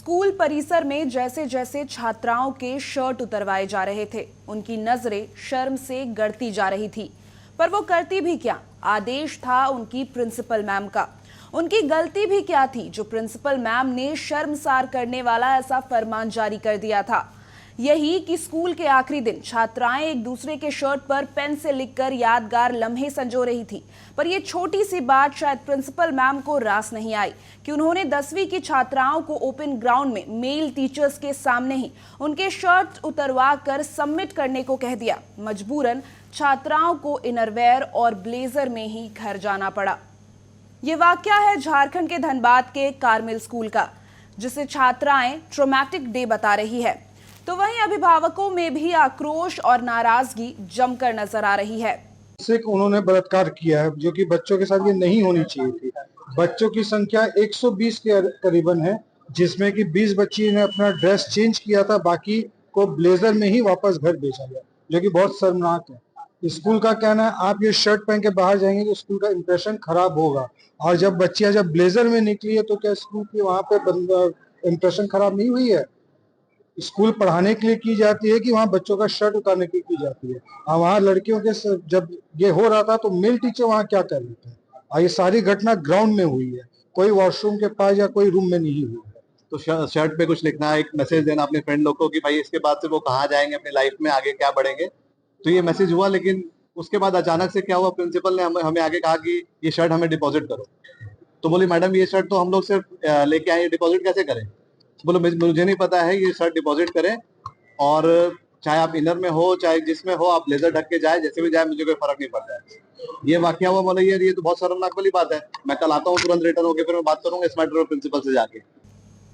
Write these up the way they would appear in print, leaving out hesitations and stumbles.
School परिसर में जैसे जैसे छात्राओं के शर्ट उतरवाए जा रहे थे, उनकी नजरें शर्म से गड़ती जा रही थी। पर वो करती भी क्या? आदेश था उनकी प्रिंसिपल मैम का। उनकी गलती भी क्या थी जो प्रिंसिपल मैम ने शर्मसार करने वाला ऐसा फरमान जारी कर दिया था? यही कि स्कूल के आखिरी दिन छात्राएं एक दूसरे के शर्ट पर पेन से लिखकर यादगार लम्हे संजो रही थी। पर यह छोटी सी बात शायद प्रिंसिपल मैम को रास नहीं आई कि उन्होंने 10वीं की छात्राओं को ओपन ग्राउंड में मेल टीचर्स के सामने ही उनके शर्ट उतरवा कर सबमिट करने को कह दिया। मजबूरन छात्राओं को इनरवेयर और ब्लेजर में ही घर जाना पड़ा। ये वाकया है झारखंड के धनबाद के कार्मेल स्कूल का, जिसे छात्राएं ट्रॉमेटिक डे बता रही है। तो वहीं अभिभावकों में भी आक्रोश और नाराजगी जमकर नजर आ रही है। उन्होंने बलात्कार किया है, जो कि बच्चों के साथ ये नहीं होनी चाहिए थी। बच्चों की संख्या 120 के करीबन है, जिसमें कि 20 बच्ची ने अपना ड्रेस चेंज किया था, बाकी को ब्लेजर में ही वापस घर भेजा गया, जो कि बहुत शर्मनाक है। स्कूल का कहना है आप ये शर्ट पहन के बाहर जाएंगे तो स्कूल का इंप्रेशन खराब होगा, और जब बच्चियां जब ब्लेजर में निकली है तो क्या स्कूल की वहां पे इंप्रेशन खराब नहीं हुई है? स्कूल पढ़ाने के लिए की जाती है कि वहाँ बच्चों का शर्ट उतारने के लिए की जाती है। और वहाँ लड़कियों के जब ये हो रहा था तो मेल टीचर वहाँ क्या कर रहे थे? और ये सारी घटना ग्राउंड में हुई है, कोई वॉशरूम के पास या कोई रूम में नहीं हुई है। तो शर्ट पे कुछ लिखना, एक मैसेज देना अपने फ्रेंड लोग को कि भाई इसके बाद से वो कहाँ जाएंगे, अपनी लाइफ में आगे क्या बढ़ेंगे। तो ये मैसेज हुआ, लेकिन उसके बाद अचानक से क्या हुआ, प्रिंसिपल ने हमें आगे कहा कि ये शर्ट हमें डिपॉजिट करो। तो बोली मैडम ये शर्ट तो हम लोग सिर्फ लेके आए, डिपॉजिट कैसे करें? बोलो मुझे नहीं पता है, ये शर्ट डिपॉजिट करें, और चाहे आप इनर में हो चाहे जिसमें हो, आप ब्लेजर ढक के जाए, जैसे भी जाए, मुझे कोई फर्क नहीं पड़ता है। ये वाकया हुआ, बोला ये तो बहुत शर्मनाक वाली बात है। मैं कल आता हूँ तुरंत रिटर्न होकर, फिर मैं बात करूंगा इस मैटर में प्रिंसिपल से जाके।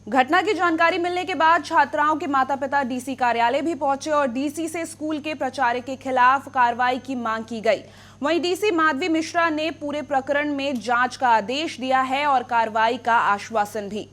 घटना की जानकारी मिलने के बाद छात्राओं के माता पिता डीसी कार्यालय भी पहुंचे और डीसी से स्कूल के प्राचार्य के खिलाफ कार्रवाई की मांग की गई। वहीं डीसी माधवी मिश्रा ने पूरे प्रकरण में जांच का आदेश दिया है और कार्रवाई का आश्वासन भी।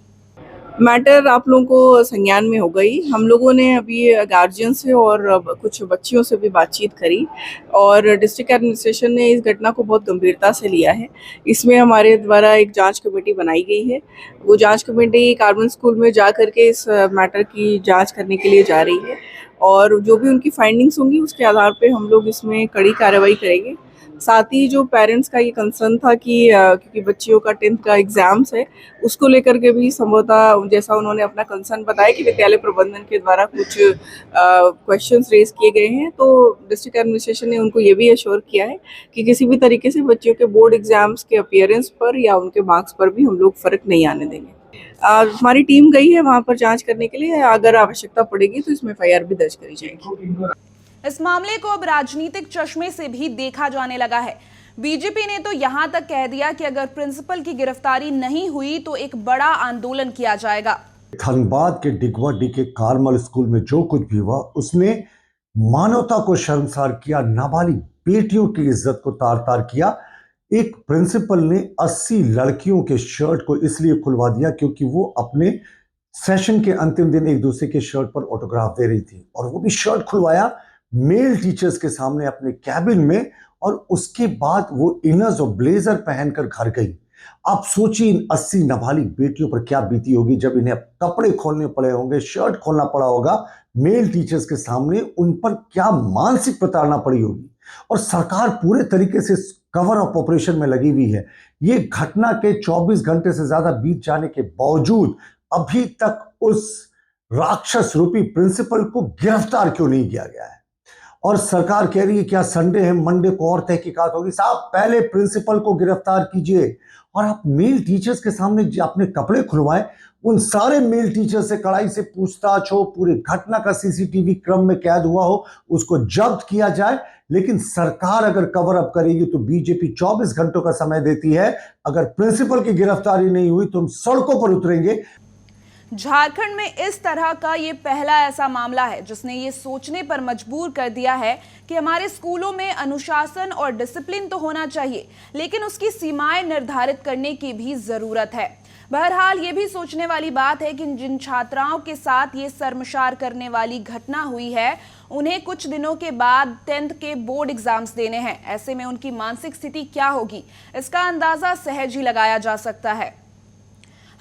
मैटर आप लोगों को संज्ञान में हो गई। हम लोगों ने अभी गार्जियन से और कुछ बच्चियों से भी बातचीत करी और डिस्ट्रिक्ट एडमिनिस्ट्रेशन ने इस घटना को बहुत गंभीरता से लिया है। इसमें हमारे द्वारा एक जांच कमेटी बनाई गई है। वो जांच कमेटी कार्मेल स्कूल में जा करके इस मैटर की जांच करने के लिए जा रही है और जो भी उनकी फाइंडिंग्स होंगी उसके आधार पर हम लोग इसमें कड़ी कार्रवाई करेंगे। साथ ही जो पेरेंट्स का ये कंसर्न था कि क्योंकि बच्चियों का 10th का एग्जाम्स है, उसको लेकर के भी संभवतः जैसा उन्होंने अपना कंसर्न बताया कि विद्यालय प्रबंधन के द्वारा कुछ क्वेश्चंस रेज किए गए हैं, तो डिस्ट्रिक्ट एडमिनिस्ट्रेशन ने उनको ये भी एश्योर किया है कि किसी भी तरीके से बच्चियों के बोर्ड एग्जाम्स के अपीयरेंस पर या उनके मार्क्स पर भी हम लोग फर्क नहीं आने देंगे। हमारी टीम गई है वहाँ पर जाँच करने के लिए। अगर आवश्यकता पड़ेगी तो इसमें FIR भी दर्ज करी जाएगी। इस मामले को अब राजनीतिक चश्मे से भी देखा जाने लगा है। बीजेपी ने तो यहां तक कह दिया कि अगर प्रिंसिपल की गिरफ्तारी नहीं हुई तो एक बड़ा आंदोलन किया जाएगा। धनबाद के डिगवाडी के कार्मल स्कूल में जो कुछ भी हुआ उसने मानवता को शर्मसार किया, नाबालिग बेटियों की इज्जत को तार तार किया। एक प्रिंसिपल ने 80 लड़कियों के शर्ट को इसलिए खुलवा दिया क्योंकि वो अपने सेशन के अंतिम दिन एक दूसरे के शर्ट पर ऑटोग्राफ दे रही थी, और वो भी शर्ट खुलवाया मेल टीचर्स के सामने अपने कैबिन में, और उसके बाद वो इनर्स और ब्लेजर पहनकर घर गई। आप सोचिए इन 80 नाबालिग बेटियों पर क्या बीती होगी जब इन्हें कपड़े खोलने पड़े होंगे, शर्ट खोलना पड़ा होगा मेल टीचर्स के सामने। उन पर क्या मानसिक प्रताड़ना पड़ी होगी। और सरकार पूरे तरीके से कवर अप ऑपरेशन में लगी हुई है। ये घटना के 24 घंटे से ज्यादा बीत जाने के बावजूद अभी तक उस राक्षस रूपी प्रिंसिपल को गिरफ्तार क्यों नहीं किया गया है? और सरकार कह रही है क्या संडे है, मंडे को और तहकीकात होगी। साहब पहले प्रिंसिपल को गिरफ्तार कीजिए और आप मेल टीचर्स के सामने अपने कपड़े खुलवाएं। उन सारे मेल टीचर से कड़ाई से पूछताछ हो, पूरी घटना का CCTV क्रम में कैद हुआ हो, उसको जब्त किया जाए। लेकिन सरकार अगर कवर अप करेगी तो बीजेपी 24 घंटों का समय देती है। अगर प्रिंसिपल की गिरफ्तारी नहीं हुई तो हम सड़कों पर उतरेंगे। झारखंड में इस तरह का ये पहला ऐसा मामला है जिसने ये सोचने पर मजबूर कर दिया है कि हमारे स्कूलों में अनुशासन और डिसिप्लिन तो होना चाहिए, लेकिन उसकी सीमाएं निर्धारित करने की भी जरूरत है। बहरहाल ये भी सोचने वाली बात है कि जिन छात्राओं के साथ ये शर्मसार करने वाली घटना हुई है, उन्हें कुछ दिनों के बाद 10th के बोर्ड एग्जाम्स देने हैं। ऐसे में उनकी मानसिक स्थिति क्या होगी, इसका अंदाजा सहज ही लगाया जा सकता है।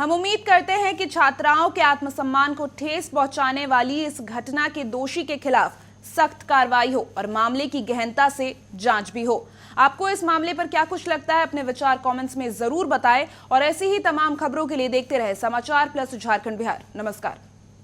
हम उम्मीद करते हैं कि छात्राओं के आत्मसम्मान को ठेस पहुंचाने वाली इस घटना के दोषी के खिलाफ सख्त कार्रवाई हो और मामले की गहनता से जांच भी हो। आपको इस मामले पर क्या कुछ लगता है, अपने विचार कमेंट्स में जरूर बताएं और ऐसी ही तमाम खबरों के लिए देखते रहे समाचार प्लस झारखंड बिहार। नमस्कार।